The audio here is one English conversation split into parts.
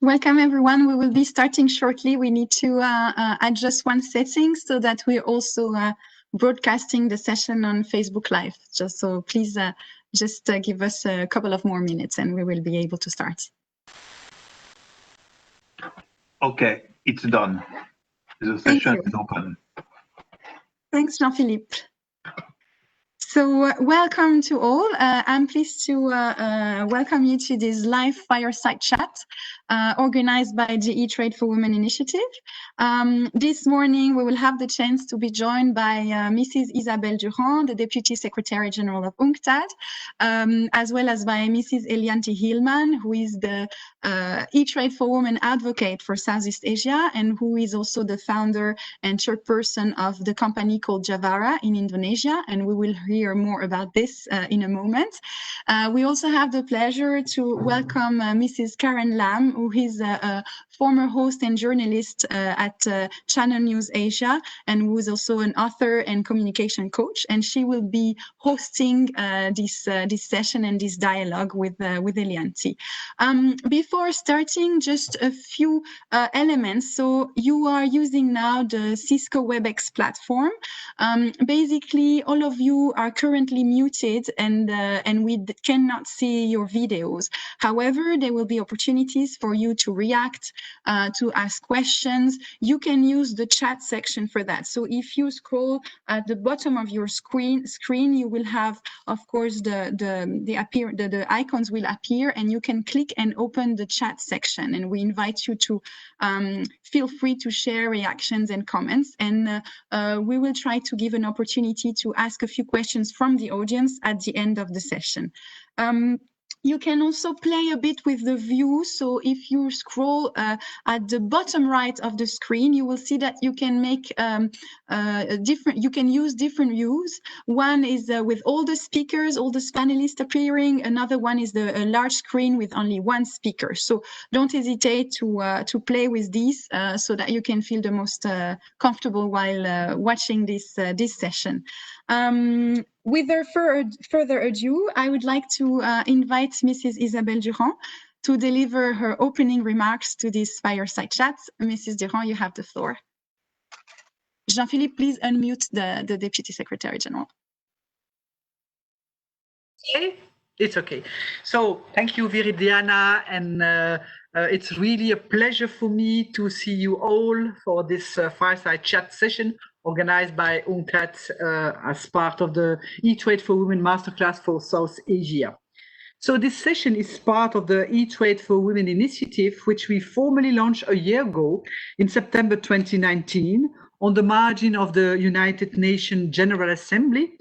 Welcome, everyone. We will be starting shortly. We need to adjust one setting so that we're also broadcasting the session on Facebook Live. So please give us a couple of more minutes and we will be able to start. Okay, it's done. The session is open. Thanks, Jean-Philippe. So welcome to all. I'm pleased to welcome you to this live fireside chat organized by the E-Trade for Women initiative. This morning, we will have the chance to be joined by Mrs. Isabelle Durand, the Deputy Secretary General of UNCTAD, as well as by Mrs. Helianti Hilman, who is the E-Trade for Women advocate for Southeast Asia, and who is also the founder and chairperson of the company called Javara in Indonesia, and we will hear more about this in a moment. We also have the pleasure to welcome Mrs. Karen Lam, who is a former host and journalist at Channel News Asia, and who is also an author and communication coach, and she will be hosting this session and this dialogue with Helianti. Before starting, just a few elements. So you are using now the Cisco WebEx platform. Basically, all of you are currently muted and we cannot see your videos. However, there will be opportunities for you to react, to ask questions. You can use the chat section for that. So if you scroll at the bottom of your screen, you will have, of course, the icons will appear, and you can click and open the chat section. And we invite you to feel free to share reactions and comments. And we will try to give an opportunity to ask a few questions from the audience at the end of the session. You can also play a bit with the view. So if you scroll at the bottom right of the screen, you will see that you can make you can use different views. One is with all the speakers, all the panelists appearing. Another one is a large screen with only one speaker. So don't hesitate to play with these so that you can feel the most comfortable while watching this session. Without further ado, I would like to invite Mrs. Isabelle Durand to deliver her opening remarks to this fireside chat. Mrs. Durand, you have the floor. Jean-Philippe, please unmute the Deputy Secretary General. Okay, it's okay. So thank you, Viridiana, and it's really a pleasure for me to see you all for this fireside chat session organized by UNCTAD as part of the E-Trade for Women Masterclass for South Asia. So this session is part of the E-Trade for Women initiative, which we formally launched a year ago in September 2019 on the margin of the United Nations General Assembly,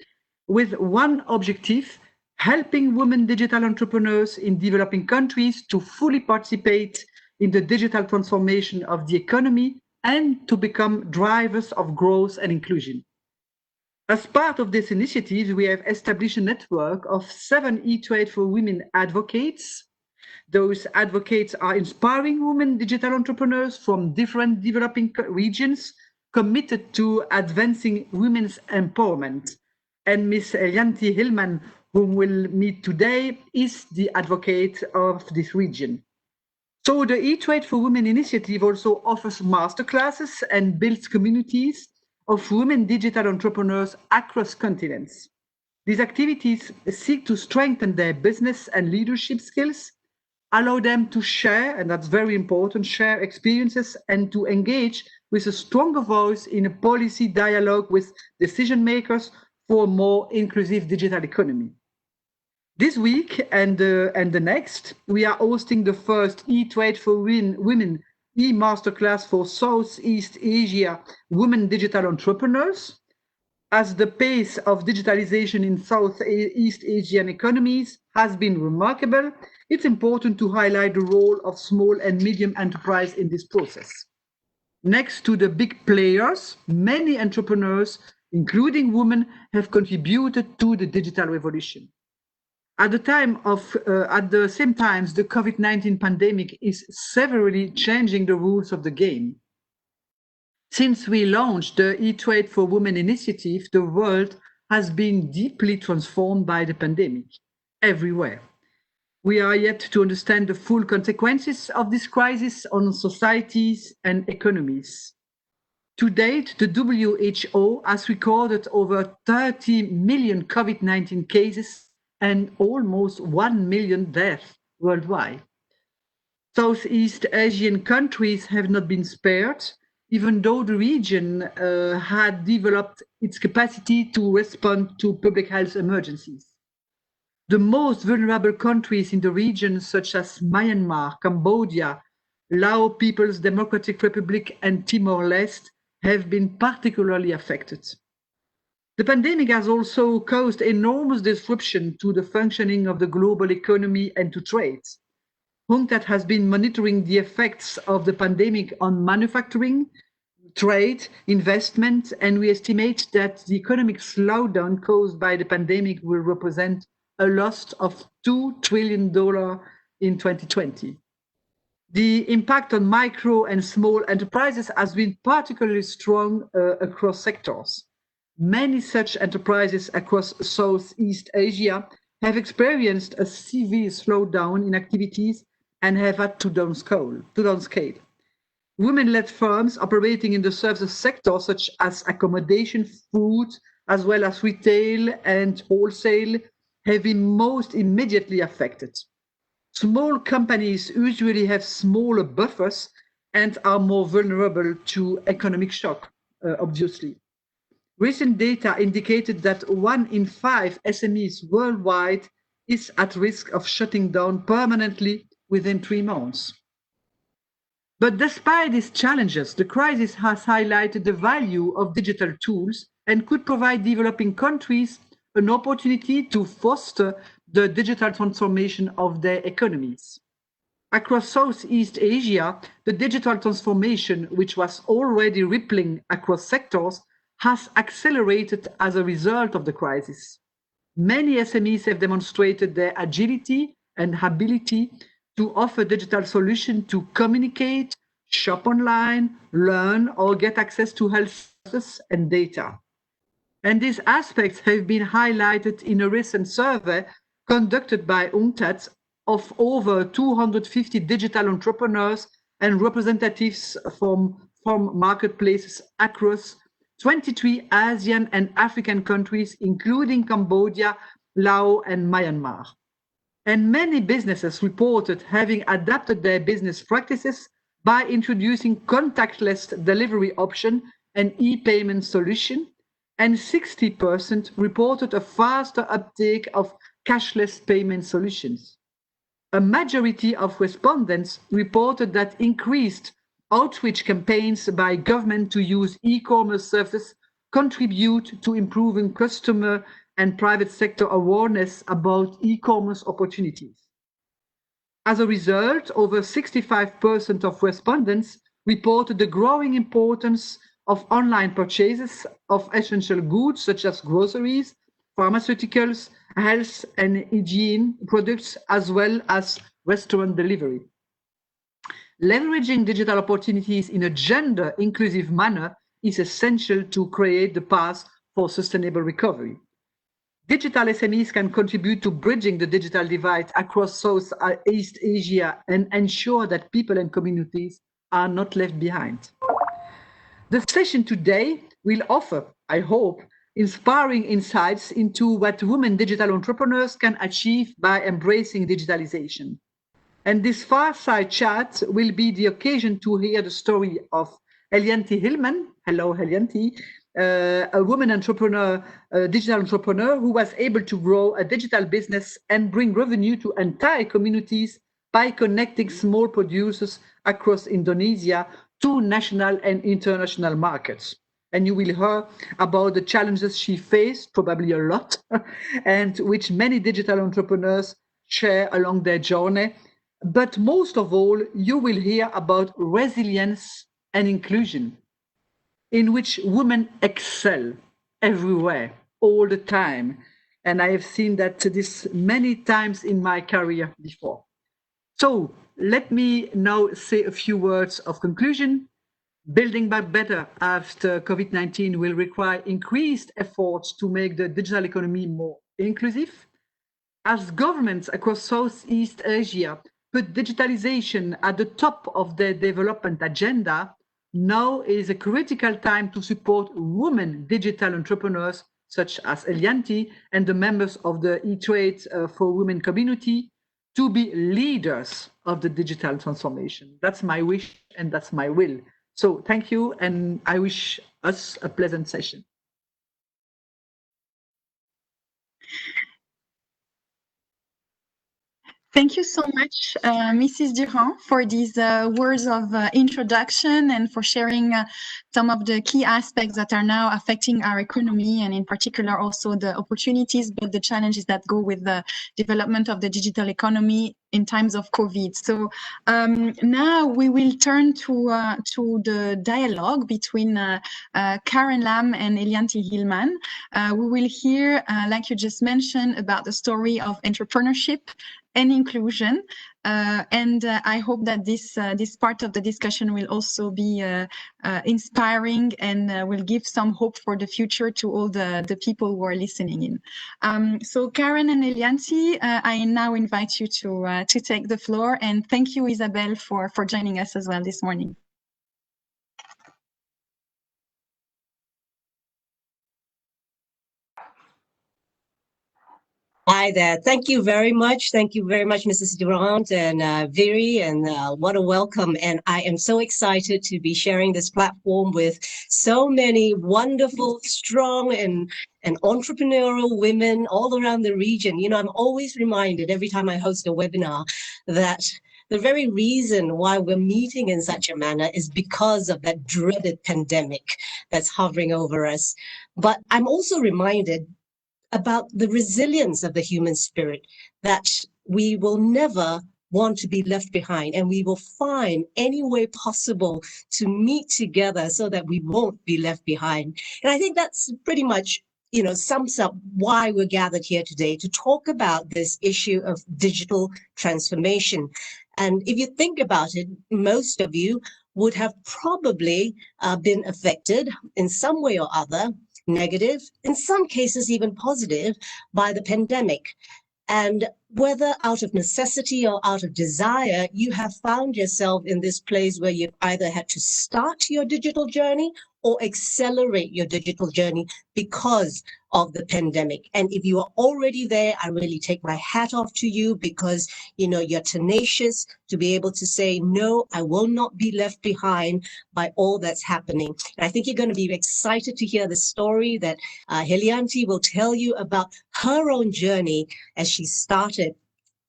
with one objective: helping women digital entrepreneurs in developing countries to fully participate in the digital transformation of the economy and to become drivers of growth and inclusion. As part of this initiative, we have established a network of 7 E-Trade for Women advocates. Those advocates are inspiring women digital entrepreneurs from different developing regions committed to advancing women's empowerment. And Ms. Helianti Hilman, whom we'll meet today, is the advocate of this region. So the E-Trade for Women initiative also offers masterclasses and builds communities of women digital entrepreneurs across continents. These activities seek to strengthen their business and leadership skills, allow them to share, and that's very important, share experiences, and to engage with a stronger voice in a policy dialogue with decision makers for a more inclusive digital economy. This week and the next, we are hosting the first E-Trade for Women e-masterclass for Southeast Asia women digital entrepreneurs. As the pace of digitalization in Southeast Asian economies has been remarkable, it's important to highlight the role of small and medium enterprise in this process. Next to the big players, many entrepreneurs, including women, have contributed to the digital revolution. At the same time, the COVID-19 pandemic is severely changing the rules of the game. Since we launched the E-Trade for Women initiative, the world has been deeply transformed by the pandemic everywhere. We are yet to understand the full consequences of this crisis on societies and economies. To date, the WHO has recorded over 30 million COVID-19 cases and almost 1 million deaths worldwide. Southeast Asian countries have not been spared, even though the region had developed its capacity to respond to public health emergencies. The most vulnerable countries in the region, such as Myanmar, Cambodia, Laos People's Democratic Republic, and Timor-Leste, have been particularly affected. The pandemic has also caused enormous disruption to the functioning of the global economy and to trade. UNCTAD has been monitoring the effects of the pandemic on manufacturing, trade, investment, and we estimate that the economic slowdown caused by the pandemic will represent a loss of $2 trillion in 2020. The impact on micro and small enterprises has been particularly strong across sectors. Many such enterprises across Southeast Asia have experienced a severe slowdown in activities and have had to downscale. Women-led firms operating in the services sector, such as accommodation, food, as well as retail and wholesale, have been most immediately affected. Small companies usually have smaller buffers and are more vulnerable to economic shock, obviously. Recent data indicated that 1 in 5 SMEs worldwide is at risk of shutting down permanently within 3 months. But despite these challenges, the crisis has highlighted the value of digital tools and could provide developing countries an opportunity to foster the digital transformation of their economies. Across Southeast Asia, the digital transformation, which was already rippling across sectors, has accelerated as a result of the crisis. Many SMEs have demonstrated their agility and ability to offer digital solutions to communicate, shop online, learn, or get access to health services and data. And these aspects have been highlighted in a recent survey conducted by UNCTAD of over 250 digital entrepreneurs and representatives from marketplaces across 23 Asian and African countries, including Cambodia, Laos, and Myanmar. And many businesses reported having adapted their business practices by introducing contactless delivery option and e-payment solution, and 60% reported a faster uptake of cashless payment solutions. A majority of respondents reported that increased outreach campaigns by government to use e-commerce services contribute to improving customer and private sector awareness about e-commerce opportunities. As a result, over 65% of respondents reported the growing importance of online purchases of essential goods such as groceries, pharmaceuticals, health and hygiene products, as well as restaurant delivery. Leveraging digital opportunities in a gender-inclusive manner is essential to create the path for sustainable recovery. Digital SMEs can contribute to bridging the digital divide across Southeast Asia and ensure that people and communities are not left behind. The session today will offer, I hope, inspiring insights into what women digital entrepreneurs can achieve by embracing digitalization. And this fireside chat will be the occasion to hear the story of Helianti Hilman. Hello, Helianti. A woman entrepreneur, a digital entrepreneur who was able to grow a digital business and bring revenue to entire communities by connecting small producers across Indonesia to national and international markets. And you will hear about the challenges she faced, probably a lot, and which many digital entrepreneurs share along their journey. But most of all, you will hear about resilience and inclusion, in which women excel everywhere, all the time. And I have seen that this many times in my career before. So let me now say a few words of conclusion. Building back better after COVID-19 will require increased efforts to make the digital economy more inclusive. as governments across Southeast Asia put digitalization at the top of their development agenda, now is a critical time to support women digital entrepreneurs such as Helianti and the members of the E-Trade for Women community to be leaders of the digital transformation. That's my wish and that's my will. So thank you, and I wish us a pleasant session. Thank you so much, Mrs. Durand, for these words of introduction and for sharing some of the key aspects that are now affecting our economy, and in particular also the opportunities but the challenges that go with the development of the digital economy in times of COVID. So now we will turn to the dialogue between Karen Lam and Helianti Hilman. We will hear, like you just mentioned, about the story of entrepreneurship and inclusion, and I hope that this part of the discussion will also be inspiring and will give some hope for the future to all the people who are listening in. So Karen and Helianti, I now invite you to take the floor, and thank you, Isabelle, for joining us as well this morning. Hi there. Thank you very much. Thank you very much, Mrs. Durand and Viri, and what a welcome. And I am so excited to be sharing this platform with so many wonderful, strong, and entrepreneurial women all around the region. You know, I'm always reminded every time I host a webinar that the very reason why we're meeting in such a manner is because of that dreaded pandemic that's hovering over us. But I'm also reminded about the resilience of the human spirit, that we will never want to be left behind, and we will find any way possible to meet together so that we won't be left behind. And I think that's pretty much, you know, sums up why we're gathered here today to talk about this issue of digital transformation. And if you think about it, most of you would have probably been affected in some way or other, negative, in some cases even positive, by the pandemic. And whether out of necessity or out of desire, you have found yourself in this place where you've either had to start your digital journey or accelerate your digital journey because of the pandemic. And if you are already there, I really take my hat off to you, because, you know, you're tenacious to be able to say, no, I will not be left behind by all that's happening. And I think you're going to be excited to hear the story that Helianti will tell you about her own journey as she started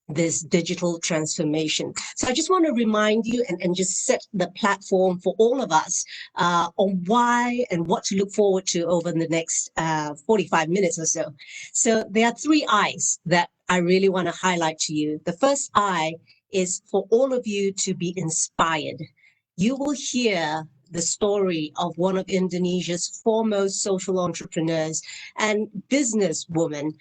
this digital transformation. So I just want to remind you and just set the platform for all of us on why and what to look forward to over the next 45 minutes or so. So there are 3 I's that I really want to highlight to you. The first I is for all of you to be inspired. You will hear the story of one of Indonesia's foremost social entrepreneurs and businesswoman,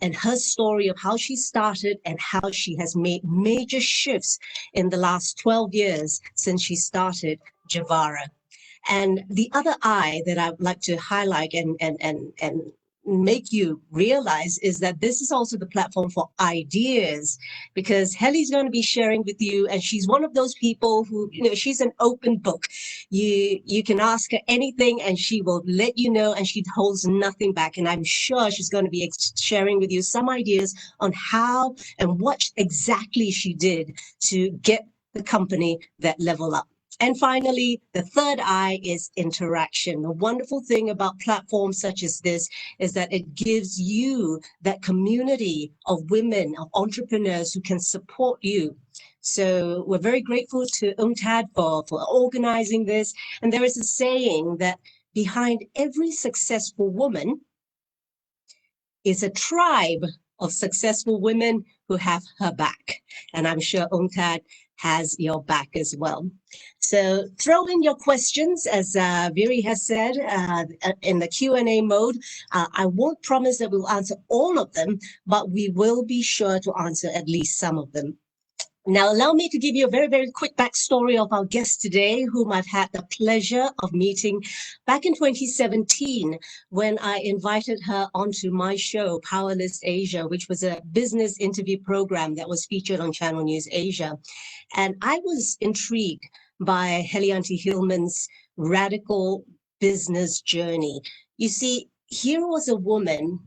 and her story of how she started and how she has made major shifts in the last 12 years since she started Javara. And the other I that I would like to highlight and make you realize is that this is also the platform for ideas, because Heli's going to be sharing with you, and she's one of those people who, you know, she's an open book. You can ask her anything and she will let you know, and she holds nothing back. And I'm sure she's going to be sharing with you some ideas on how and what exactly she did to get the company that level up. And finally, the third I is interaction. The wonderful thing about platforms such as this is that it gives you that community of women, of entrepreneurs who can support you. So we're very grateful to UNCTAD for organizing this. And there is a saying that behind every successful woman is a tribe of successful women who have her back. And I'm sure UNCTAD has your back as well. So throw in your questions, as Viri has said, in the Q&A mode. I won't promise that we'll answer all of them, but we will be sure to answer at least some of them. Now, allow me to give you a very, very quick backstory of our guest today, whom I've had the pleasure of meeting back in 2017 when I invited her onto my show, Powerless Asia, which was a business interview program that was featured on Channel News Asia. And I was intrigued by Helianti Hilman's radical business journey. You see, here was a woman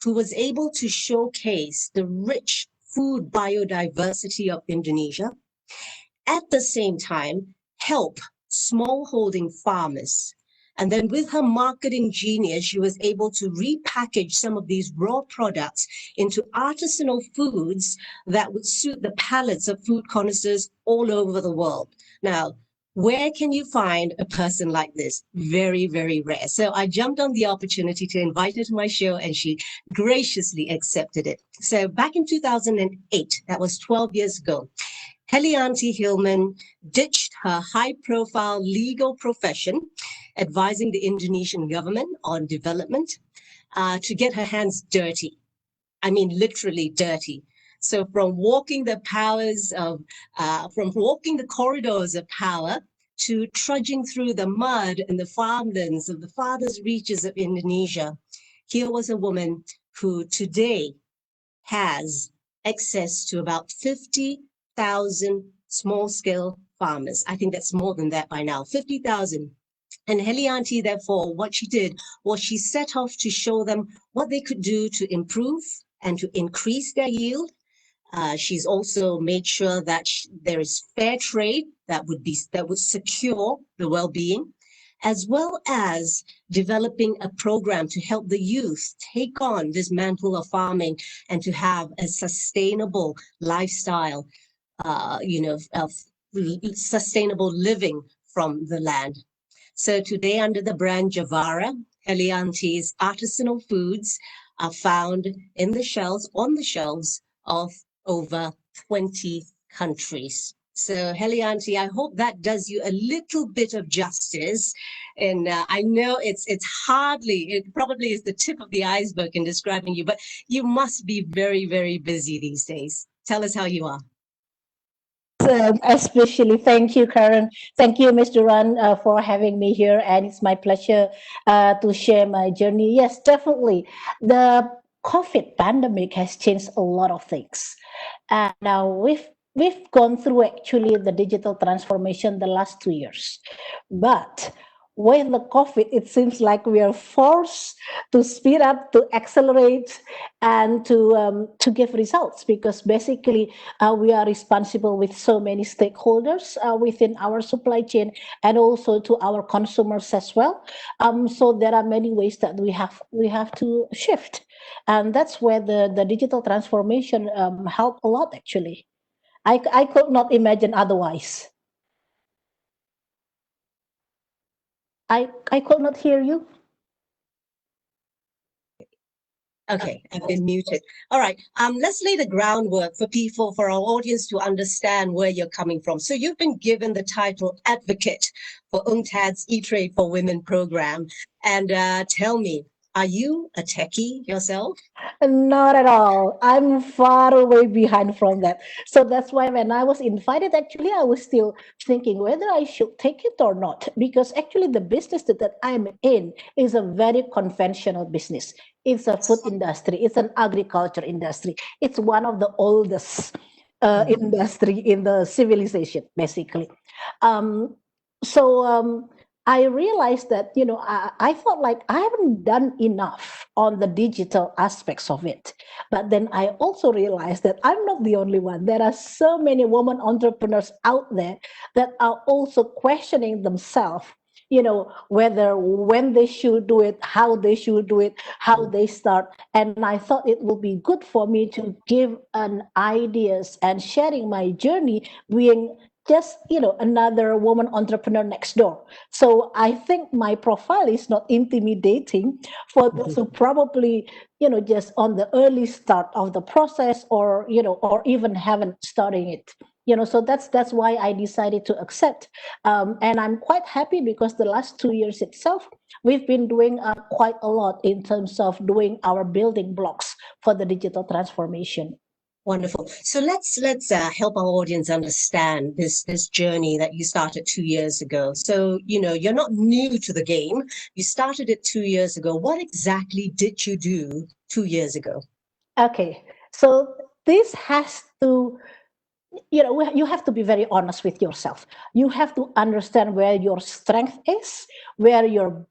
who was able to showcase the rich food biodiversity of Indonesia, at the same time help smallholding farmers. And then with her marketing genius, she was able to repackage some of these raw products into artisanal foods that would suit the palates of food connoisseurs all over the world. Now, where can you find a person like this? Very, very rare. So I jumped on the opportunity to invite her to my show, and she graciously accepted it. So back in 2008, that was 12 years ago, Helianti Hilman ditched her high-profile legal profession, advising the Indonesian government on development, to get her hands dirty. I mean, literally dirty. So from walking the corridors of power to trudging through the mud and the farmlands of the farthest reaches of Indonesia, here was a woman who today has access to about 50,000 small-scale farmers. I think that's more than that by now, 50,000. And Helianti, therefore, what she did was she set off to show them what they could do to improve and to increase their yield. She's also made sure that there is fair trade that would secure the well-being, as well as developing a program to help the youth take on this mantle of farming and to have a sustainable lifestyle, of sustainable living from the land. So today, under the brand Javara, Helianti's artisanal foods are found on the shelves of over 20 countries. So Helianti, I hope that does you a little bit of justice. And I know it probably is the tip of the iceberg in describing you, but you must be very, very busy these days. Tell us how you are. Especially, thank you, Karen. Thank you, Mr. Ran, for having me here. And it's my pleasure to share my journey. Yes, definitely. The COVID pandemic has changed a lot of things. And now we've gone through actually the digital transformation the last 2 years. But with the COVID, it seems like we are forced to speed up, to accelerate, and to give results, because basically we are responsible with so many stakeholders within our supply chain and also to our consumers as well. So there are many ways that we have to shift, and that's where the digital transformation helped a lot. Actually, I could not imagine otherwise. I could not hear you. Okay, I've been muted. All right, let's lay the groundwork for our audience to understand where you're coming from. So you've been given the title advocate for UNCTAD's E-Trade for Women program. And tell me, are you a techie yourself? Not at all. I'm far away behind from that. So that's why when I was invited, actually, I was still thinking whether I should take it or not. Because actually, the business that I'm in is a very conventional business. It's a food industry. It's an agriculture industry. It's one of the oldest industry in the civilization, basically. Um, so I realized that, I felt like I haven't done enough on the digital aspects of it. But then I also realized that I'm not the only one. There are so many women entrepreneurs out there that are also questioning themselves, whether when they should do it, how they should do it, how they start. And I thought it would be good for me to give an ideas and sharing my journey, being just another woman entrepreneur next door. So I think my profile is not intimidating for those who probably just on the early start of the process, or or even haven't starting it. So that's why I decided to accept, and I'm quite happy because the last 2 years itself we've been doing quite a lot in terms of doing our building blocks for the digital transformation. Wonderful. So let's help our audience understand this journey that you started 2 years ago. So, you're not new to the game. You started it 2 years ago. What exactly did you do 2 years ago? Okay, so this has to, you have to be very honest with yourself. You have to understand where your strength is, where you're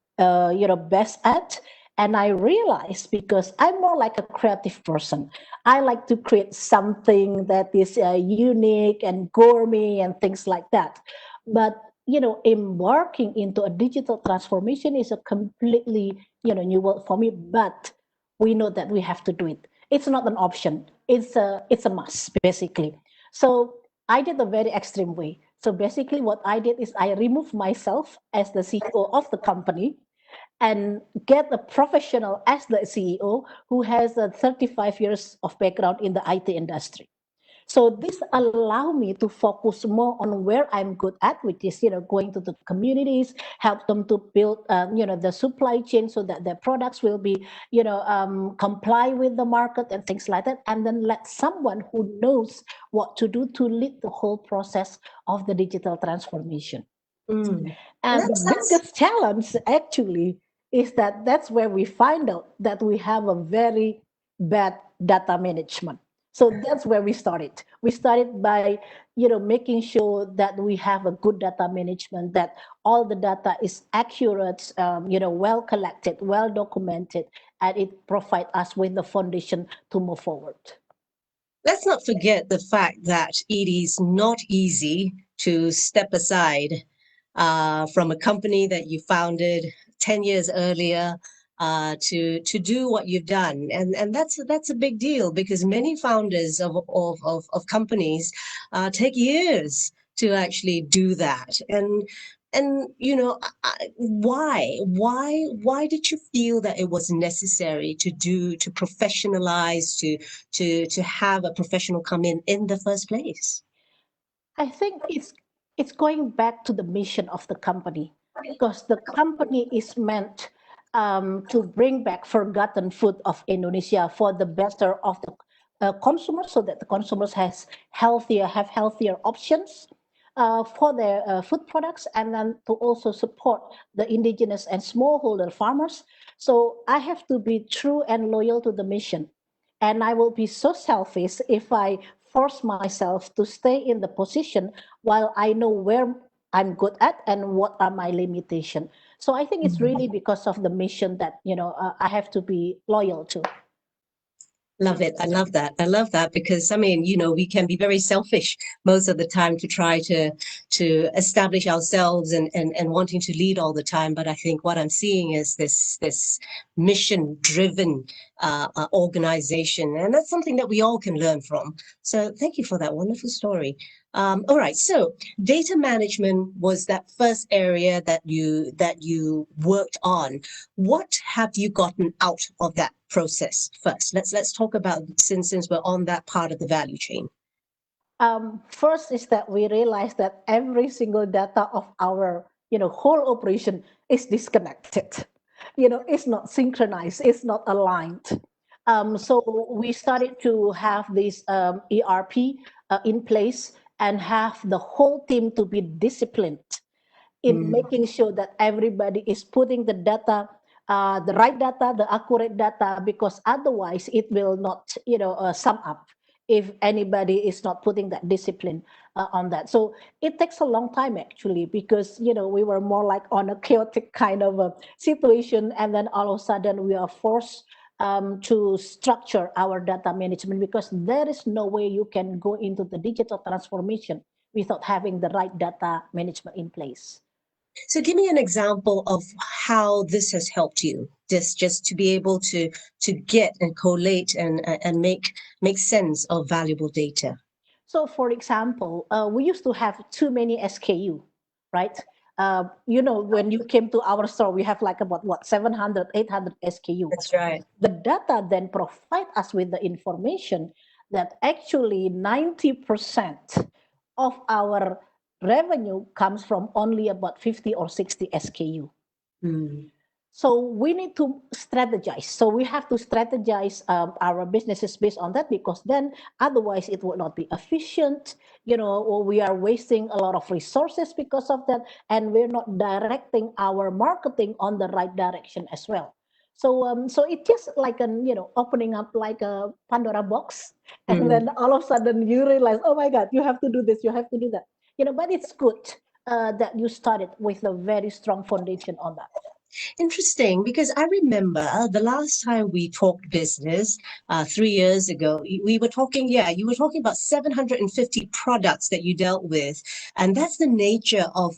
best at. And I realized, because I'm more like a creative person, I like to create something that is unique and gourmet and things like that. But embarking into a digital transformation is a completely new world for me. But we know that we have to do it. It's not an option. It's a must, basically. So I did a very extreme way. So basically, what I did is I removed myself as the CEO of the company and get a professional as the CEO who has 35 years of background in the IT industry. So this allow me to focus more on where I'm good at, which is going to the communities, help them to build the supply chain so that their products will be comply with the market and things like that, and then let someone who knows what to do to lead the whole process of the digital transformation. Mm. And the biggest challenge actually is that that's where we find out that we have a very bad data management. So that's where we started. We started by, making sure that we have a good data management, that all the data is accurate, well collected, well documented, and it provides us with the foundation to move forward. Let's not forget the fact that it is not easy to step aside from a company that you founded 10 years earlier to do what you've done. And that's a big deal, because many founders of companies take years to actually do that. And why did you feel that it was necessary to professionalize, to have a professional come in the first place? I think it's going back to the mission of the company, because the company is meant to bring back forgotten food of Indonesia for the better of the consumers, so that the consumers have healthier options for their food products, and then to also support the indigenous and smallholder farmers. So I have to be true and loyal to the mission. And I will be so selfish if I force myself to stay in the position while I know where I'm good at and what are my limitations. So I think it's really because of the mission that I have to be loyal to. Love it. I love that. I love that, because we can be very selfish most of the time to try to establish ourselves and wanting to lead all the time. But I think what I'm seeing is this mission driven organization, and that's something that we all can learn from. So thank you for that wonderful story. All right. So data management was that first area that you worked on. What have you gotten out of that process first? Let's talk about, since we're on that part of the value chain. First is that we realize that every single data of our whole operation is disconnected. It's not synchronized, it's not aligned. So we started to have this ERP in place and have the whole team to be disciplined in making sure that everybody is putting the data, the right data, the accurate data, because otherwise it will not, sum up if anybody is not putting that discipline on that. So it takes a long time actually, because we were more like on a chaotic kind of a situation, and then all of a sudden we are forced to structure our data management, because there is no way you can go into the digital transformation without having the right data management in place. So give me an example of how this has helped you, just to be able to get and collate and make sense of valuable data. So for example, we used to have too many SKU, right? When you came to our store, we have like about 700, 800 SKU. That's right. The data then provide us with the information that actually 90% of our revenue comes from only about 50 or 60 SKU. So we need to strategize. So we have to strategize our businesses based on that, because then otherwise it would not be efficient, or we are wasting a lot of resources because of that, and we're not directing our marketing on the right direction as well. So it's just like opening up like a Pandora box, and then all of a sudden you realize, oh my God, you have to do this, you have to do that. But it's good that you started with a very strong foundation on that. Interesting, because I remember the last time we talked business 3 years ago, we were talking, you were talking about 750 products that you dealt with. And that's the nature of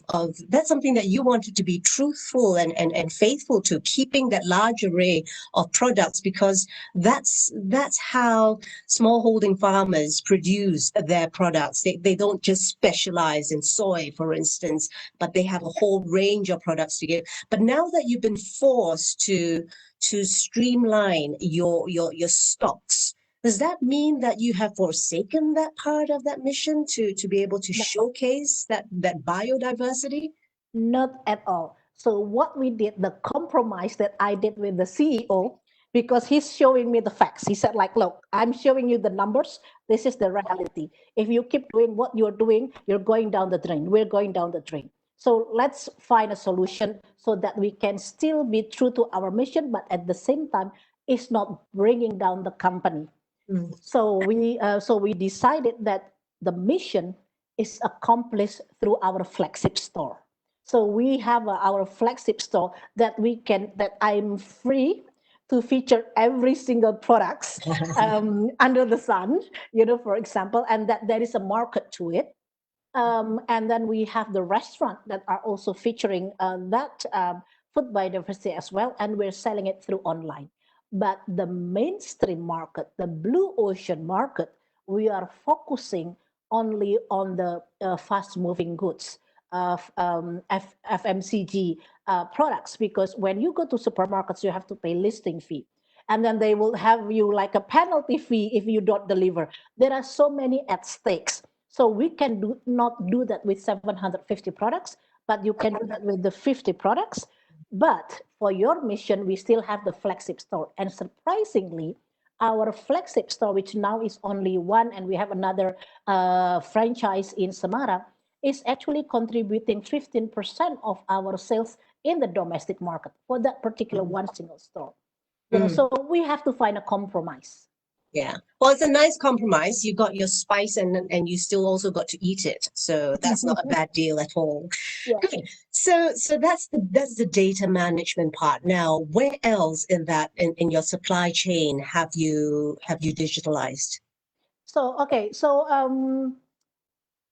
that's something that you wanted to be truthful and faithful to, keeping that large array of products, because that's how smallholding farmers produce their products. They don't just specialize in soy, for instance, but they have a whole range of products to give. But now that you've been forced to streamline your stocks, does that mean that you have forsaken that part of that mission to be able to showcase that biodiversity? Not at all. So what we did, the compromise that I did with the CEO, because he's showing me the facts. He said, like, look, I'm showing you the numbers. This is the reality. If you keep doing what you're doing, you're going down the drain. We're going down the drain. So let's find a solution so that we can still be true to our mission, but at the same time, it's not bringing down the company. So we decided that the mission is accomplished through our flagship store. So we have our flagship store that I'm free to feature every single products under the sun, for example, and that there is a market to it. And then we have the restaurant that are also featuring that food biodiversity as well, and we're selling it through online. But the mainstream market, the blue ocean market, we are focusing only on the fast-moving goods of FMCG products, because when you go to supermarkets, you have to pay listing fee. And then they will have you like a penalty fee if you don't deliver. There are so many at stakes. So we can not do that with 750 products, but you can do that with the 50 products. But for your mission, we still have the flagship store. And surprisingly, our flagship store, which now is only one, and we have another franchise in Samara, is actually contributing 15% of our sales in the domestic market for that particular one single store. So we have to find a compromise. Yeah. Well, it's a nice compromise. You got your spice and you still also got to eat it. So that's not a bad deal at all. Yeah. Okay. So that's the data management part. Now, where else in your supply chain have you digitalized? So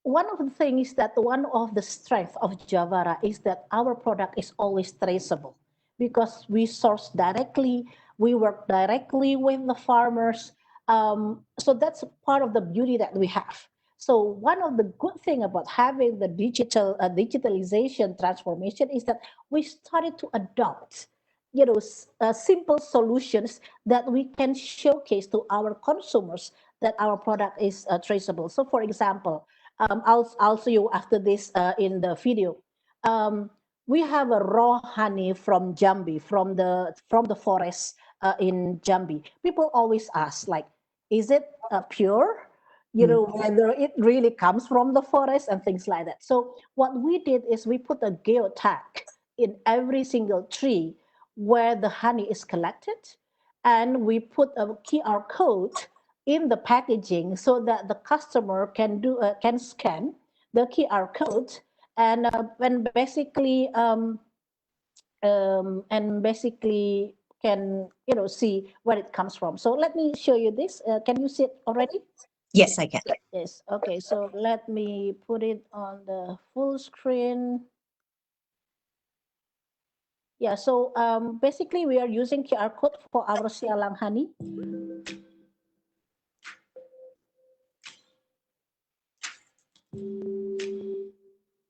one of the things is that one of the strengths of Javara is that our product is always traceable, because we source directly, we work directly with the farmers. So that's part of the beauty that we have. So one of the good thing about having the digitalization transformation is that we started to adopt, simple solutions that we can showcase to our consumers that our product is traceable. So, for example, I'll show you after this in the video. We have a raw honey from Jambi, from the forest in Jambi. People always ask, like, is it pure? Whether it really comes from the forest and things like that. So what we did is we put a geotag in every single tree where the honey is collected, and we put a QR code in the packaging so that the customer can scan the QR code and basically can see where it comes from. So let me show you this. Can you see it already? Yes, I can. Yes. Okay. So let me put it on the full screen. Yeah. So basically, we are using QR code for our sialang honey.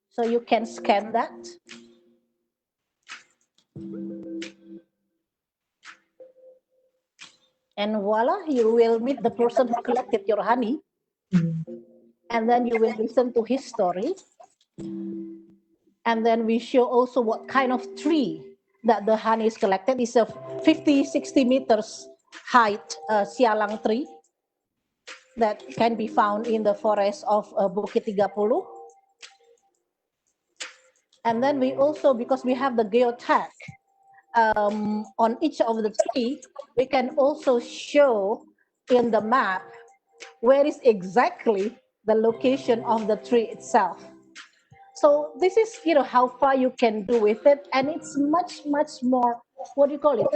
So you can scan that. And voila, you will meet the person who collected your honey. And then you will listen to his story. And then we show also what kind of tree that the honey is collected. Is a 50, 60 meters height sialang tree that can be found in the forest of Bukit 30. And then we also, because we have the geotag on each of the tree, we can also show in the map where is exactly the location of the tree itself. So this is, how far you can do with it, and it's much, much more, what do you call it?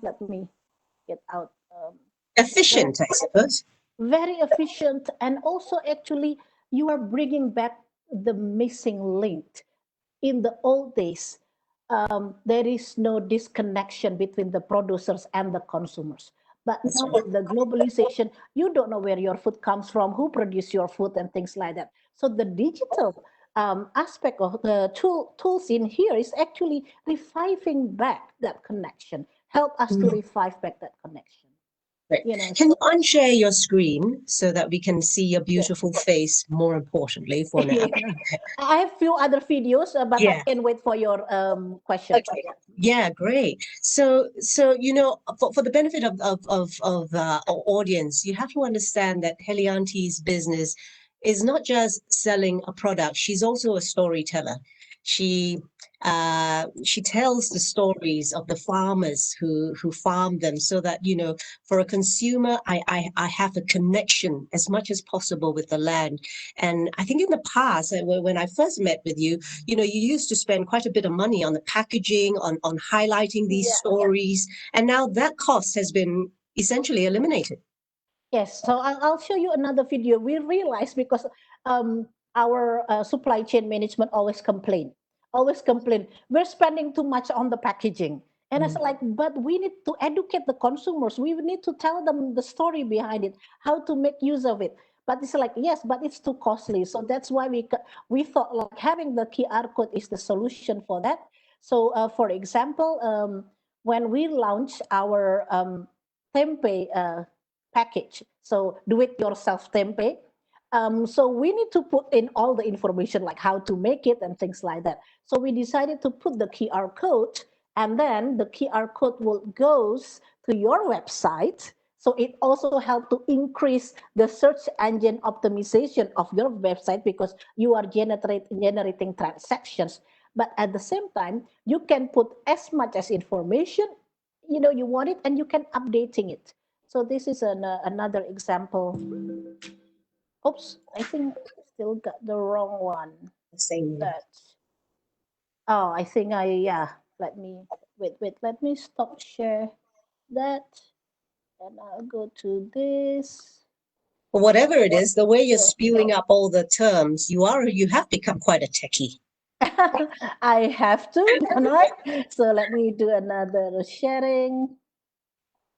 Let me get out. Efficient, I suppose. Very efficient, and also actually you are bringing back the missing link. In the old days, there is no disconnection between the producers and the consumers. But now with the globalization, you don't know where your food comes from, who produced your food, and things like that. So the digital aspect of the tools in here is actually reviving back that connection, help us to revive back that connection. Right. Can you unshare your screen so that we can see your beautiful face, more importantly, for now? I have few other videos, but I can wait for your question. Okay. Yeah, great. So for the benefit of our audience, you have to understand that Helianti's business is not just selling a product. She's also a storyteller. She tells the stories of the farmers who farm them, so that for a consumer, I have a connection as much as possible with the land. And I think in the past, when I first met with you, you used to spend quite a bit of money on the packaging, on highlighting these stories, and now that cost has been essentially eliminated. Yes, so I'll show you another video. We realized because our supply chain management always complain. We're spending too much on the packaging. And it's like, but we need to educate the consumers. We need to tell them the story behind it, how to make use of it. But it's like, yes, but it's too costly. So that's why we thought like having the QR code is the solution for that. So for example, when we launched our tempeh package, so do-it-yourself tempeh, so we need to put in all the information like how to make it and things like that. So we decided to put the QR code, and then the QR code will goes to your website. So it also helps to increase the search engine optimization of your website because you are generating transactions. But at the same time, you can put as much as information you want it, and you can updating it. So this is another example. Oops, I think I still got the wrong one. Same. Oh, I think let me wait, let me stop share that, and I'll go to this. Whatever it is, the way you're spewing up all the terms, you have become quite a techie. I have to, don't I? So let me do another sharing,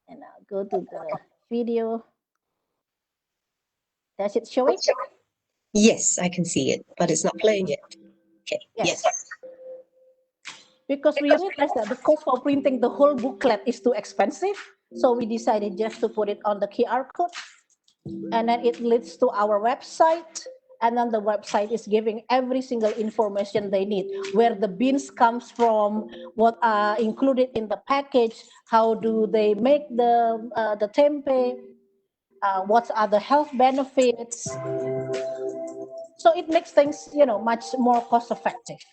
and I'll go to the video. Does it show it? Yes, I can see it, but it's not playing yet. Okay. Yes. Because we realized that the cost for printing the whole booklet is too expensive, so we decided just to put it on the QR code, and then it leads to our website, and then the website is giving every single information they need, where the beans comes from, what are included in the package, how do they make the tempeh, what are the health benefits. So it makes things much more cost effective.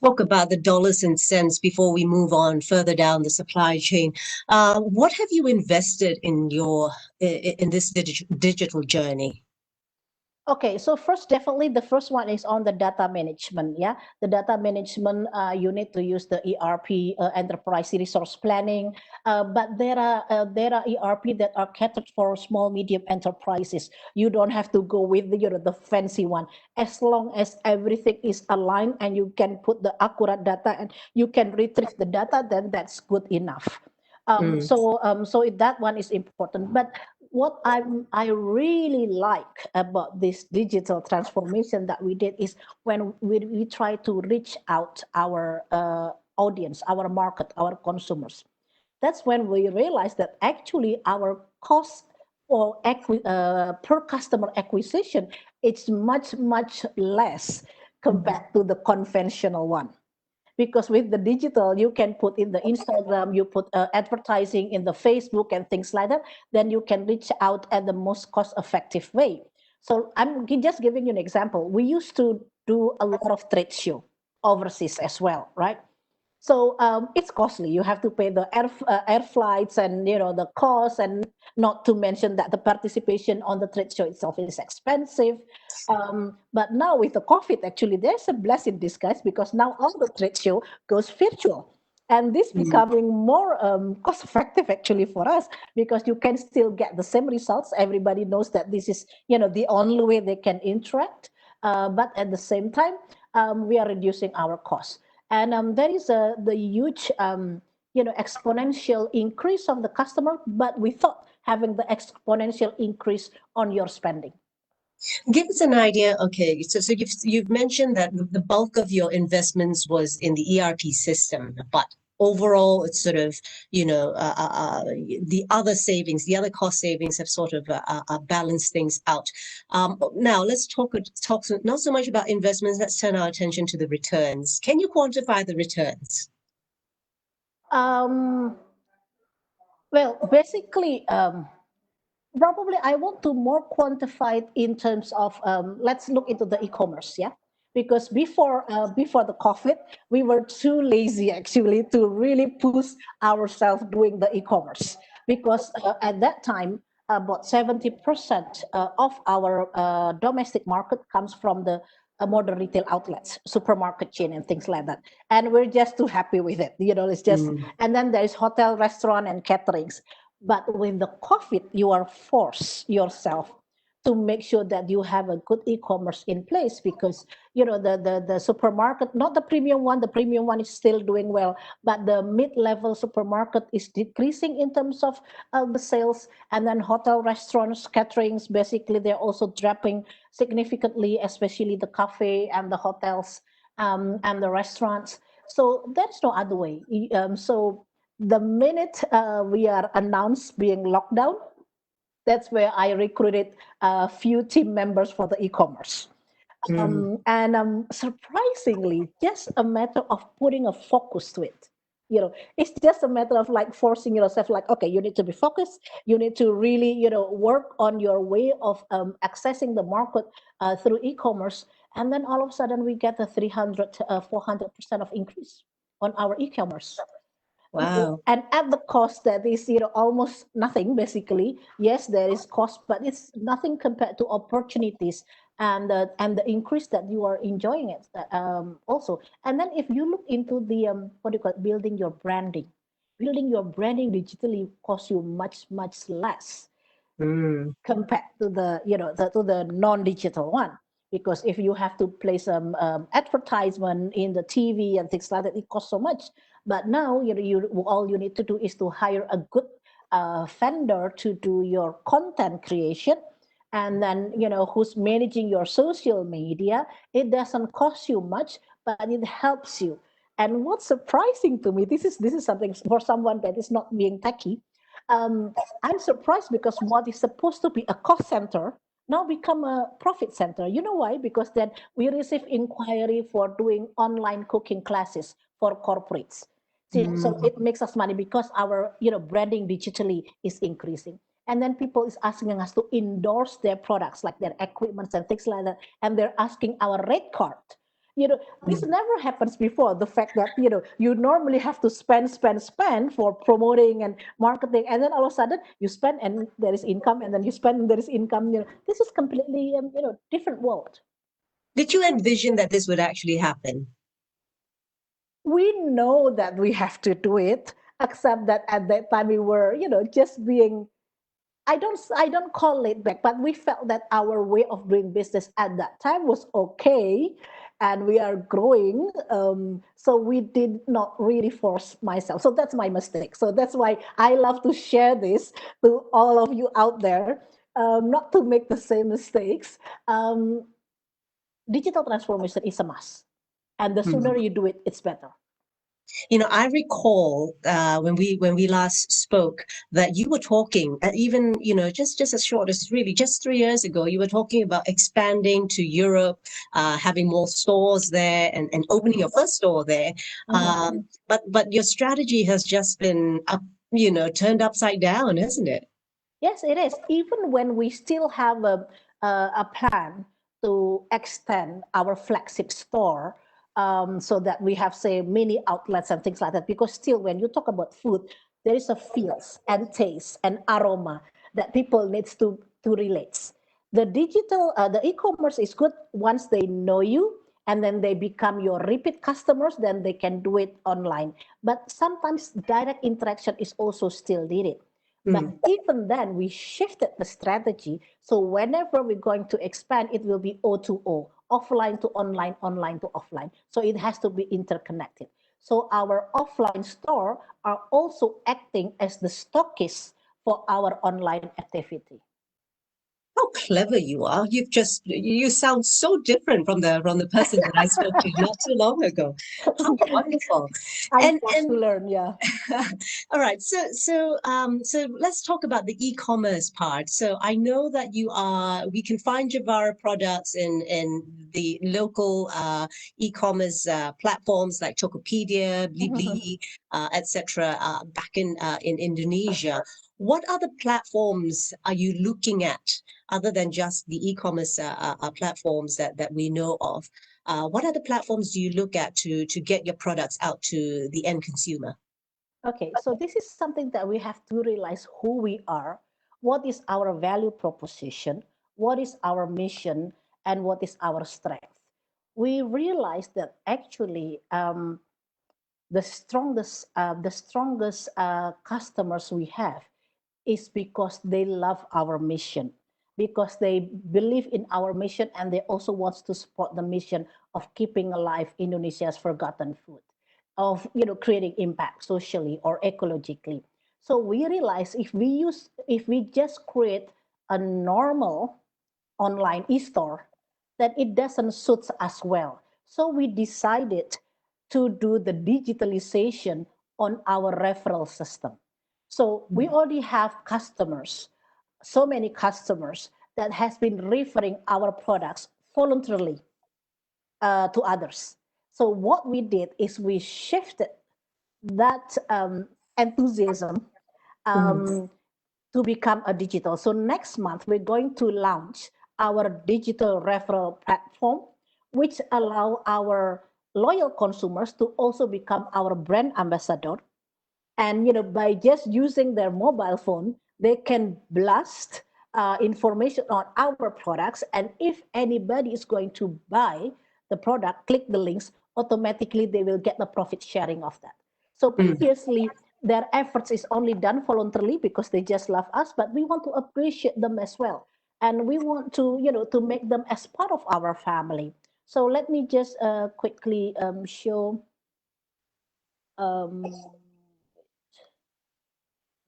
Talk about the dollars and cents before we move on further down the supply chain. What have you invested in this digital journey? Okay, so definitely the first one is on the data management. Yeah, the data management, you need to use the ERP, enterprise resource planning. But there are ERP that are catered for small, medium enterprises. You don't have to go with the fancy one. As long as everything is aligned and you can put the accurate data and you can retrieve the data, then that's good enough. So that one is important. But what I really like about this digital transformation that we did is when we try to reach out our audience, our market, our consumers. That's when we realized that actually our cost for per customer acquisition, it's much less compared to the conventional one. Because with the digital, you can put in the Instagram, you put advertising in the Facebook and things like that, then you can reach out at the most cost-effective way. So I'm just giving you an example. We used to do a lot of trade show overseas as well, right? So it's costly. You have to pay the air flights and the cost, and not to mention that the participation on the trade show itself is expensive. But now with the COVID, actually, there's a blessing in disguise, because now all the trade show goes virtual. And this becoming more cost effective actually for us, because you can still get the same results. Everybody knows that this is the only way they can interact. But at the same time, we are reducing our costs. And there is the huge exponential increase of the customer, but without having the exponential increase on your spending. Give us an idea. Okay, so you've mentioned that the bulk of your investments was in the ERP system, but overall, it's sort of the other savings, the other cost savings have sort of balanced things out. Now let's talk not so much about investments. Let's turn our attention to the returns. Can you quantify the returns? Well, basically, probably I want to more quantify it in terms of let's look into the e-commerce, yeah. Because before the COVID, we were too lazy actually to really push ourselves doing the e-commerce, because at that time about 70% of our domestic market comes from the modern retail outlets, supermarket chain, and things like that. And we're just too happy with it. It's just, and then there's hotel, restaurant, and caterings. But with the COVID, you are forced yourself to make sure that you have a good e-commerce in place, because the supermarket, not the premium one is still doing well, but the mid-level supermarket is decreasing in terms of the sales. And then hotel, restaurants, caterings, basically they're also dropping significantly, especially the cafe and the hotels and the restaurants. So there's no other way. So the minute we are announced being locked down, that's where I recruited a few team members for the e-commerce. And surprisingly, just a matter of putting a focus to it. It's just a matter of like forcing yourself, like, okay, you need to be focused. You need to really, work on your way of accessing the market through e-commerce. And then all of a sudden we get a 300, 400% of increase on our e-commerce. Wow. And at the cost that is almost nothing, basically. Yes, there is cost, but it's nothing compared to opportunities and the increase that you are enjoying it also. And then if you look into the what do you call it, building your branding digitally costs you much less compared to the non-digital one. Because if you have to place some advertisement in the TV and things like that, it costs so much. But now all you need to do is to hire a good vendor to do your content creation, and then who's managing your social media. It doesn't cost you much, but it helps you. And what's surprising to me, this is something for someone that is not being techie. I'm surprised, because what is supposed to be a cost center now become a profit center. You know why? Because then we receive inquiry for doing online cooking classes for corporates. So it makes us money, because our branding digitally is increasing. And then people is asking us to endorse their products, like their equipment and things like that. And they're asking our rate card. This never happens before. The fact that you normally have to spend for promoting and marketing, and then all of a sudden you spend and there is income, and then you spend and there is income. This is completely different world. Did you envision that this would actually happen? We know that we have to do it, except that at that time we were just being, I don't call it back, but we felt that our way of doing business at that time was okay, and we are growing. So we did not really force myself. So that's my mistake. So that's why I love to share this to all of you out there, not to make the same mistakes. Digital transformation is a must, and the sooner you do it, it's better. You know, I recall when we last spoke that you were talking, even just as short as really just 3 years ago, you were talking about expanding to Europe, having more stores there, and opening your first store there. But your strategy has just been turned upside down, isn't it? Yes, it is. Even when we still have a plan to extend our flagship store, so that we have, say, mini outlets and things like that. Because still, when you talk about food, there is a feels and taste and aroma that people needs to relate. The e-commerce is good once they know you and then they become your repeat customers. Then they can do it online. But sometimes direct interaction is also still needed. But even then, we shifted the strategy. So whenever we're going to expand, it will be O2O, offline to online, online to offline. So it has to be interconnected. So our offline store are also acting as the stockists for our online activity. How clever you are. You sound so different from the person that I spoke to not too long ago. How wonderful. I'm forced to learn, yeah. All right. So let's talk about the e-commerce part. So I know that we can find Javara products in the local e-commerce platforms like Tokopedia, Blibli, etc. Back in Indonesia. What other platforms are you looking at other than just the e-commerce platforms that we know of? What other platforms do you look at to get your products out to the end consumer? Okay, so this is something that we have to realize who we are, what is our value proposition, what is our mission, and what is our strength. We realize that actually the strongest customers we have is because they love our mission, because they believe in our mission, and they also want to support the mission of keeping alive Indonesia's forgotten food, of creating impact socially or ecologically. So we realize if we just create a normal online e-store, that it doesn't suit us well. So we decided to do the digitalization on our referral system. So we already have customers, so many customers that has been referring our products voluntarily to others. So what we did is we shifted that enthusiasm to become a digital. So next month, we're going to launch our digital referral platform, which allow our loyal consumers to also become our brand ambassador. And by just using their mobile phone, they can blast information on our products. And if anybody is going to buy the product, click the links, automatically they will get the profit sharing of that. So previously, their efforts is only done voluntarily because they just love us, but we want to appreciate them as well. And we want to, to make them as part of our family. So let me just quickly show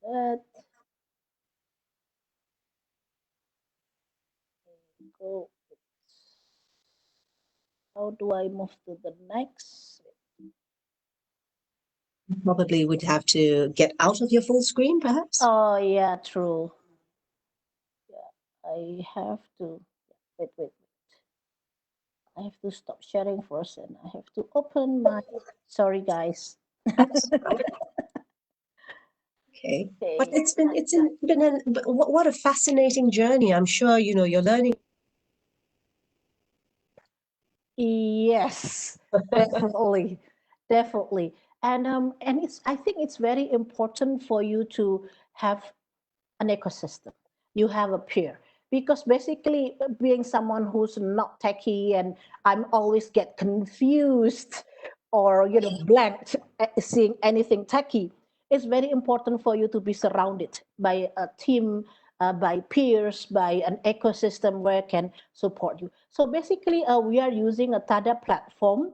that. Go. How do I move to the next? Probably would have to get out of your full screen, perhaps. Oh yeah, true. Yeah, I have to wait. I have to stop sharing first, and I have to open my. Sorry, guys. Okay, but it's been what a fascinating journey. I'm sure you're learning. Yes, definitely, definitely, and I think it's very important for you to have an ecosystem. You have a peer, because basically being someone who's not techie, and I'm always get confused or blanked at seeing anything techie. It's very important for you to be surrounded by a team, by peers, by an ecosystem where can support you. So basically, we are using a TADA platform,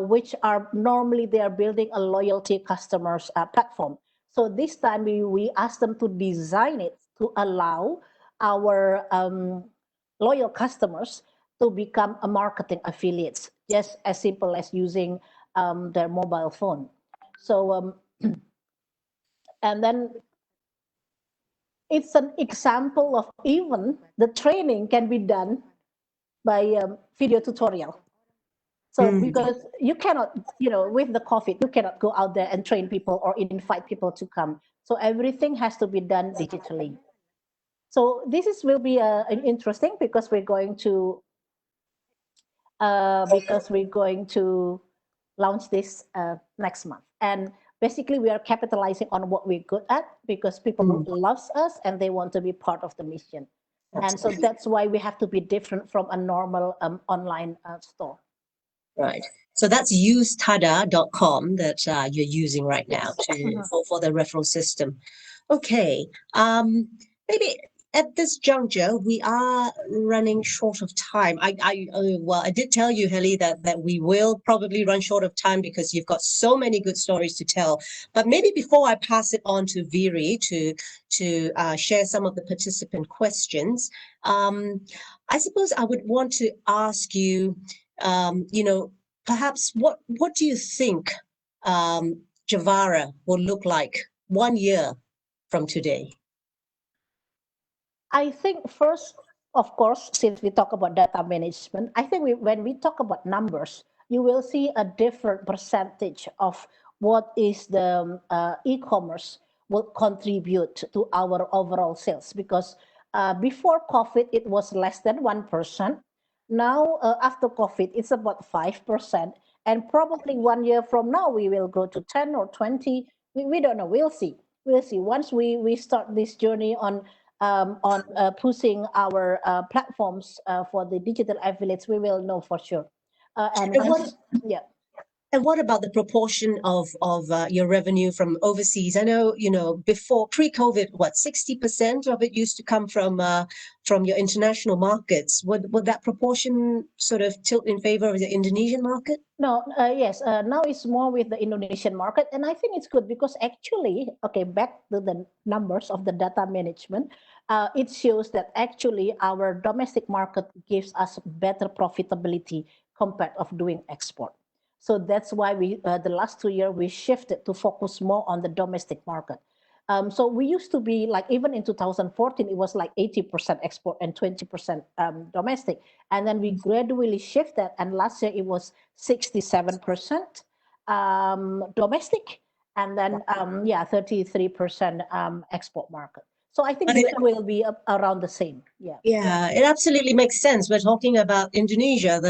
which are normally they are building a loyalty customers platform. So this time we asked them to design it to allow our loyal customers to become a marketing affiliates, just as simple as using their mobile phone. So, and then it's an example of even the training can be done by video tutorial. So because you cannot, with the COVID, you cannot go out there and train people or invite people to come. So everything has to be done digitally. So this will be interesting because we're going to launch this next month. And basically, we are capitalizing on what we're good at because people love us and they want to be part of the mission. And so that's why we have to be different from a normal online store. Right. So that's usetada.com that you're using right now for the referral system. Okay. Maybe at this juncture, we are running short of time. I did tell you, Heli, that we will probably run short of time because you've got so many good stories to tell. But maybe before I pass it on to Viri to share some of the participant questions, I suppose I would want to ask you, perhaps what do you think Javara will look like 1 year from today? I think first, of course, since we talk about data management, I think when we talk about numbers, you will see a different percentage of what is the e-commerce will contribute to our overall sales. Because before COVID, it was less than 1%. Now, after COVID, it's about 5%. And probably 1 year from now, we will go to 10 or 20. We don't know. We'll see. We'll see. Once we start this journey on pushing our platforms for the digital affiliates, we will know for sure. And what about the proportion of your revenue from overseas? I know, before pre-COVID, 60% of it used to come from your international markets. Would that proportion sort of tilt in favor of the Indonesian market? No, yes. Now it's more with the Indonesian market, and I think it's good because actually, back to the numbers of the data management, it shows that actually our domestic market gives us better profitability compared of doing export. So that's why the last 2 years, we shifted to focus more on the domestic market. So we used to be like, even in 2014, it was like 80% export and 20% domestic. And then we gradually shifted. And last year it was 67% domestic. And then, 33% export market. So I think it will be around the same. Yeah, it absolutely makes sense. We're talking about Indonesia,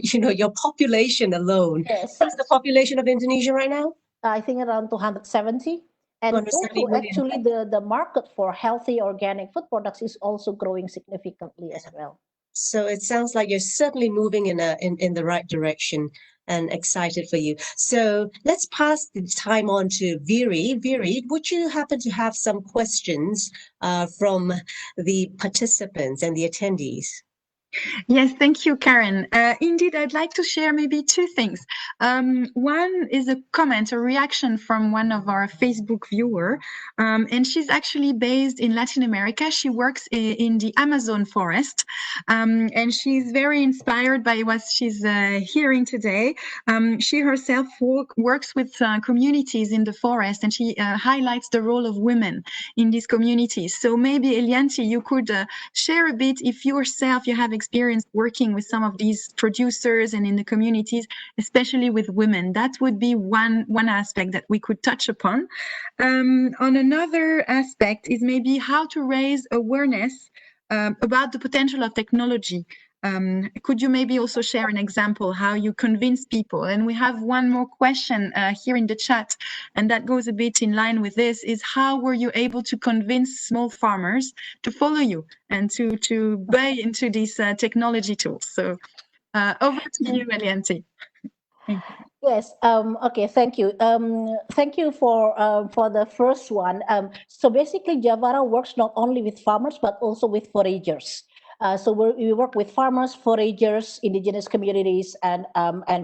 your population alone. Yes. What's the population of Indonesia right now? I think around 270. And also, actually, the market for healthy organic food products is also growing significantly as well. So it sounds like you're certainly moving in the right direction, and excited for you. So let's pass the time on to Viri. Viri, would you happen to have some questions from the participants and the attendees? Yes, thank you, Karen. Indeed, I'd like to share maybe two things. One is a comment, a reaction from one of our Facebook viewer, and she's actually based in Latin America. She works in the Amazon forest, and she's very inspired by what she's hearing today. She herself works with communities in the forest, and she highlights the role of women in these communities. So maybe, Helianti, you could share a bit if you have experience working with some of these producers and in the communities, especially with women. That would be one aspect that we could touch upon. On another aspect is maybe how to raise awareness about the potential of technology. Could you maybe also share an example how you convince people? And we have one more question here in the chat, and that goes a bit in line with this, is how were you able to convince small farmers to follow you and to buy into these technology tools? So over to you, Helianti. Yes. Okay. Thank you. Thank you for the first one. So basically, Javara works not only with farmers but also with foragers. So we work with farmers, foragers, indigenous communities, and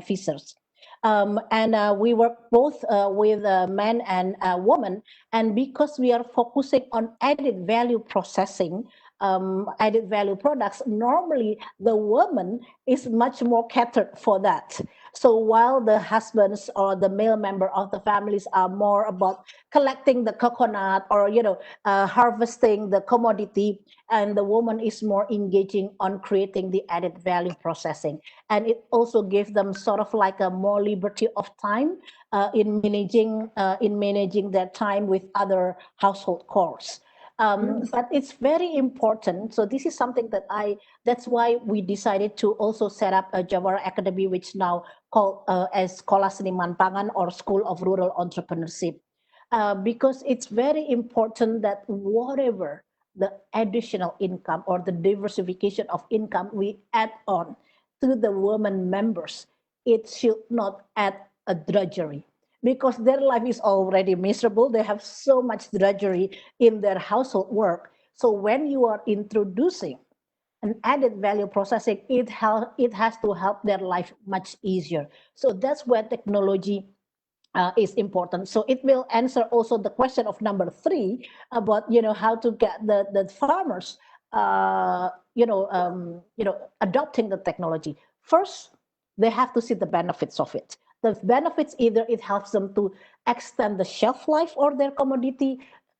fishers. And we work both with men and women. And because we are focusing on added value processing, added value products, normally the woman is much more catered for that. So while the husbands or the male member of the families are more about collecting the coconut or harvesting the commodity, and the woman is more engaging on creating the added value processing, and it also gives them sort of like a more liberty of time in managing their time with other household chores. But it's very important. So this is something that's why we decided to also set up a Javara Academy, which now called as Sekolah Seniman Pangan or School of Rural Entrepreneurship. Because it's very important that whatever the additional income or the diversification of income we add on to the women members, it should not add a drudgery, because their life is already miserable. They have so much drudgery in their household work. So when you are introducing an added value processing, it has to help their life much easier. So that's where technology is important. So it will answer also the question of number 3 about how to get the farmers adopting the technology. First, they have to see the benefits of it. The benefits, either it helps them to extend the shelf life of their commodity,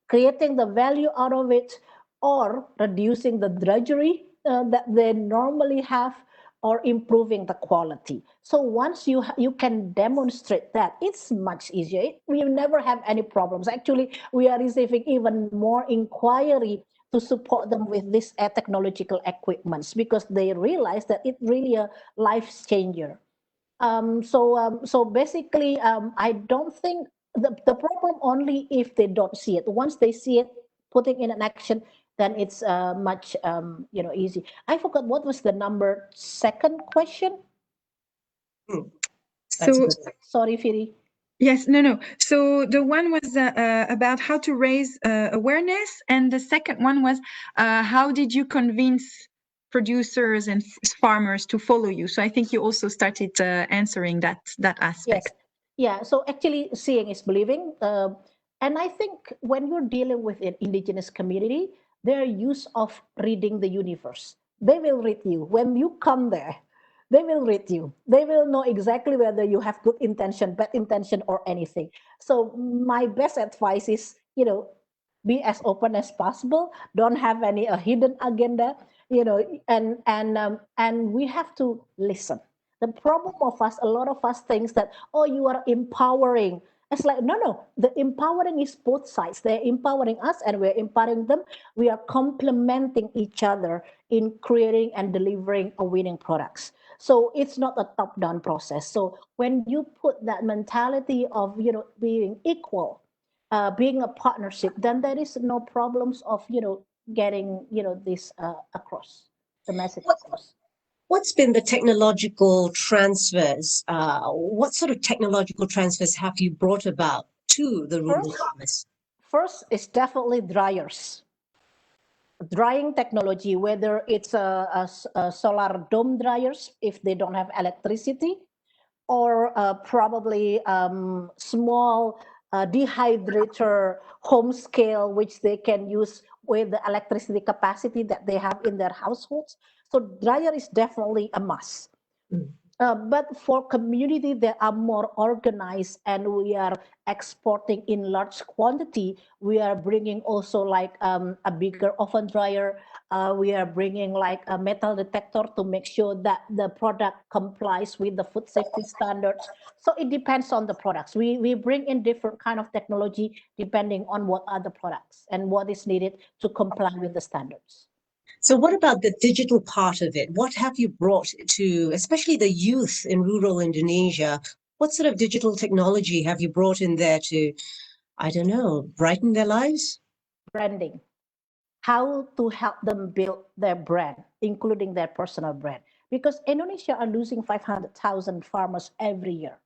creating the value out of it, or reducing the drudgery that they normally have, or improving the quality. So once you can demonstrate that, it's much easier. We never have any problems. Actually, we are receiving even more inquiry to support them with this technological equipments, because they realize that it's really a life changer. So basically, I don't think the problem only if they don't see it. Once they see it, putting in an action, then it's much easy. I forgot what was the second question. So Sorry, Firi. Yes, no. So the one was about how to raise awareness, and the second one was how did you convince producers and farmers to follow you? So I think you also started answering that aspect. Yes. Yeah. So actually, seeing is believing, and I think when you're dealing with an indigenous community, their use of reading the universe, they will read you when you come there. They will read you. They will know exactly whether you have good intention, bad intention, or anything. So my best advice is, be as open as possible. Don't have any hidden agenda, and we have to listen. The problem of us, a lot of us thinks that, oh, you are empowering. It's like, no. The empowering is both sides. They're empowering us and we're empowering them. We are complementing each other in creating and delivering a winning products. So it's not a top-down process. So when you put that mentality of, being equal, being a partnership, then there is no problems of, getting, this across, the message across. What's been the technological transfers? What sort of technological transfers have you brought about to the rural farmers? First is definitely dryers. Drying technology, whether it's a solar dome dryers if they don't have electricity, or probably small dehydrator home scale, which they can use with the electricity capacity that they have in their households. So dryer is definitely a must. But for community that are more organized and we are exporting in large quantity, we are bringing also like a bigger oven dryer. We are bringing like a metal detector to make sure that the product complies with the food safety standards. So it depends on the products. We bring in different kind of technology depending on what are the products and what is needed to comply with the standards. So what about the digital part of it? What have you brought to, especially the youth in rural Indonesia? What sort of digital technology have you brought in there to, I don't know, brighten their lives? Branding. How to help them build their brand, including their personal brand. Because Indonesia are losing 500,000 farmers every year.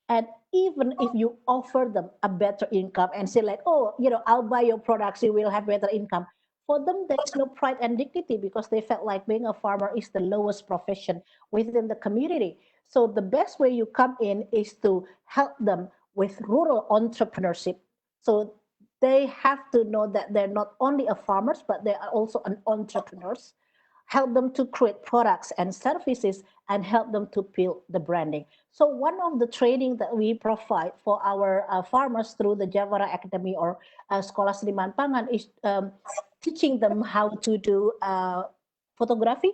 And even if you offer them a better income and say like, oh, I'll buy your products, you will have better income. For them, there is no pride and dignity because they felt like being a farmer is the lowest profession within the community. So the best way you come in is to help them with rural entrepreneurship. So they have to know that they're not only a farmers, but they are also an entrepreneurs. help them to create products and services, and help them to build the branding. So one of the training that we provide for our farmers through the Javara Academy or Sekolah Seniman Pangan is teaching them how to do photography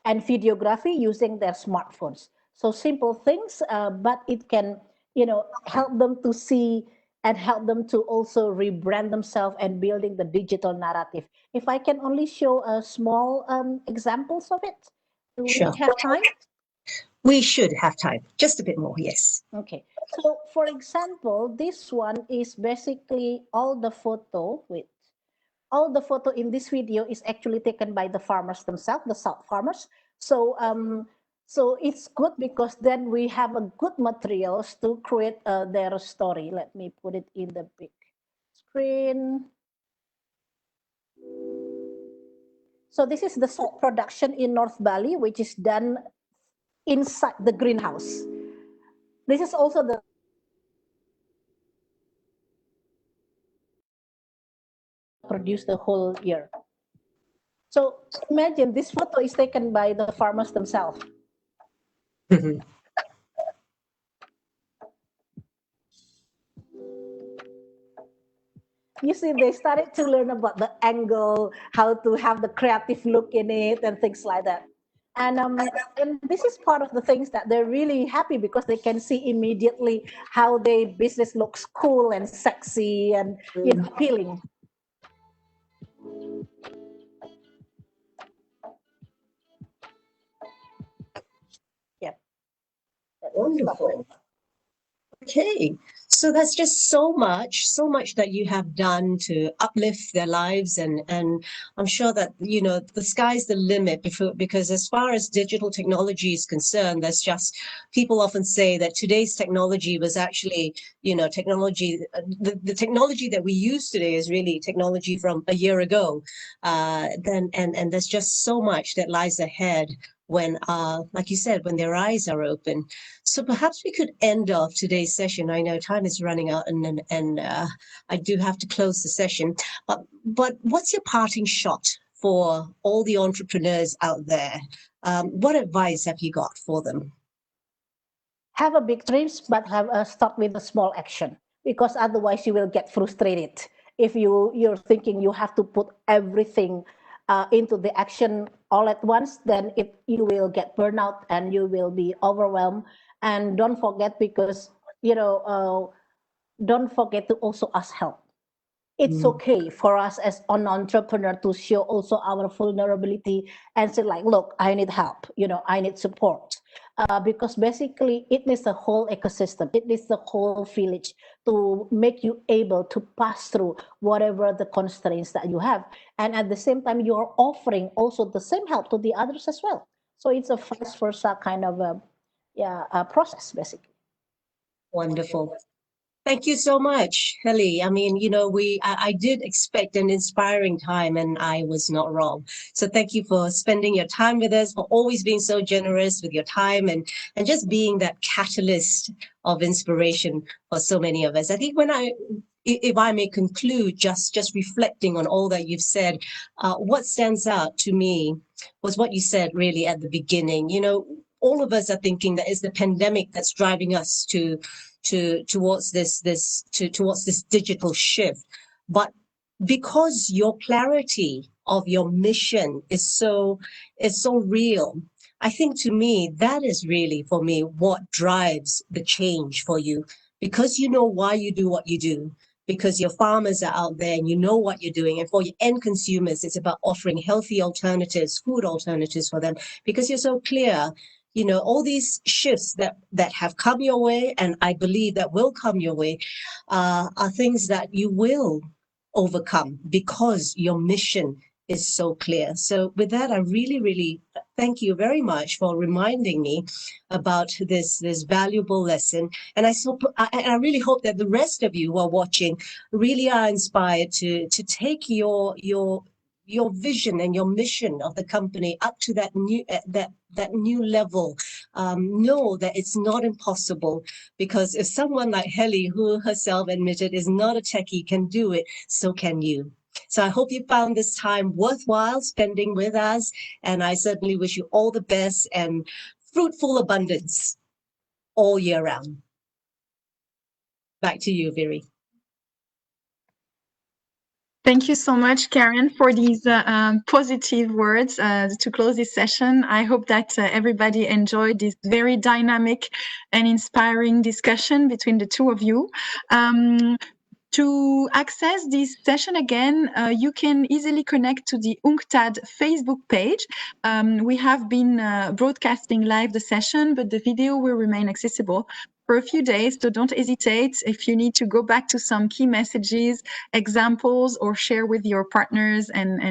and videography using their smartphones. So simple things, but it can, help them to see and help them to also rebrand themselves and building the digital narrative. If I can only show a small examples of it, do we Sure. have time? We should have time, just a bit more, yes. Okay, so for example, this one is basically all the photo in this video is actually taken by the farmers themselves, the salt farmers. So so it's good because then we have a good materials to create their story. Let me put it in the big screen. So this is the salt production in North Bali, which is done inside the greenhouse. This is also the produce the whole year. So imagine this photo is taken by the farmers themselves. You see, they started to learn about the angle, how to have the creative look in it and things like that. And this is part of the things that they're really happy because they can see immediately how their business looks cool and sexy and appealing. Yeah. Wonderful. Okay, so that's just so much that you have done to uplift their lives, and I'm sure that the sky's the limit because as far as digital technology is concerned, there's just people often say that today's technology was actually technology. The technology that we use today is really technology from a year ago. And there's just so much that lies ahead when, like you said, when their eyes are open. So perhaps we could end off today's session. I know time is running out, and I do have to close the session. But what's your parting shot for all the entrepreneurs out there? What advice have you got for them? Have a big dreams, but start with a small action, because otherwise you will get frustrated. If you're thinking you have to put everything into the action all at once, then you will get burnout and you will be overwhelmed. And don't forget, because don't forget to also ask help. It's okay for us as an entrepreneur to show also our vulnerability and say like, look, I need help, I need support. Because basically it needs the whole ecosystem, it needs the whole village to make you able to pass through whatever the constraints that you have. And at the same time, you're offering also the same help to the others as well. So it's a vice versa kind of a process, basically. Wonderful. Thank you so much, Heli. I mean, I did expect an inspiring time, and I was not wrong. So thank you for spending your time with us, for always being so generous with your time, and just being that catalyst of inspiration for so many of us. I think if I may conclude, just reflecting on all that you've said, what stands out to me was what you said really at the beginning. All of us are thinking that it's the pandemic that's driving us towards this digital shift, but because your clarity of your mission is so real, I think to me that is really, for me, what drives the change for you, because you know why you do what you do, because your farmers are out there and you know what you're doing, and for your end consumers it's about offering healthy alternatives, food alternatives for them, because you're so clear. All these shifts that have come your way, and I believe that will come your way, are things that you will overcome because your mission is so clear. So with that, I really, really thank you very much for reminding me about this valuable lesson. And I really hope that the rest of you who are watching really are inspired to take your vision and your mission of the company up to that new level. Know that it's not impossible, because if someone like Heli, who herself admitted is not a techie, can do it, so can you. So I hope you found this time worthwhile spending with us. And I certainly wish you all the best and fruitful abundance all year round. Back to you, Viri. Thank you so much, Karen, for these positive words to close this session. I hope that everybody enjoyed this very dynamic and inspiring discussion between the two of you. To access this session again, you can easily connect to the UNCTAD Facebook page. We have been broadcasting live the session, but the video will remain accessible for a few days, so don't hesitate. If you need to go back to some key messages, examples, or share with your partners and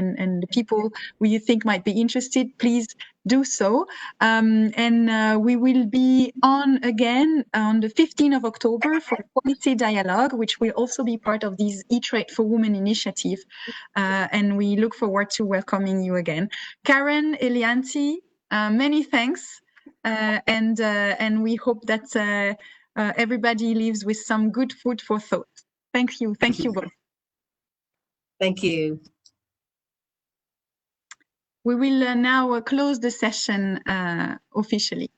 the people who you think might be interested, please do so. We will be on again on the 15th of October for Quality Dialogue, which will also be part of this E-Trade for Women initiative. And we look forward to welcoming you again. Karen, Helianti, many thanks. And we hope that everybody leaves with some good food for thought. Thank you. Thank you both. Thank you. We will now close the session officially.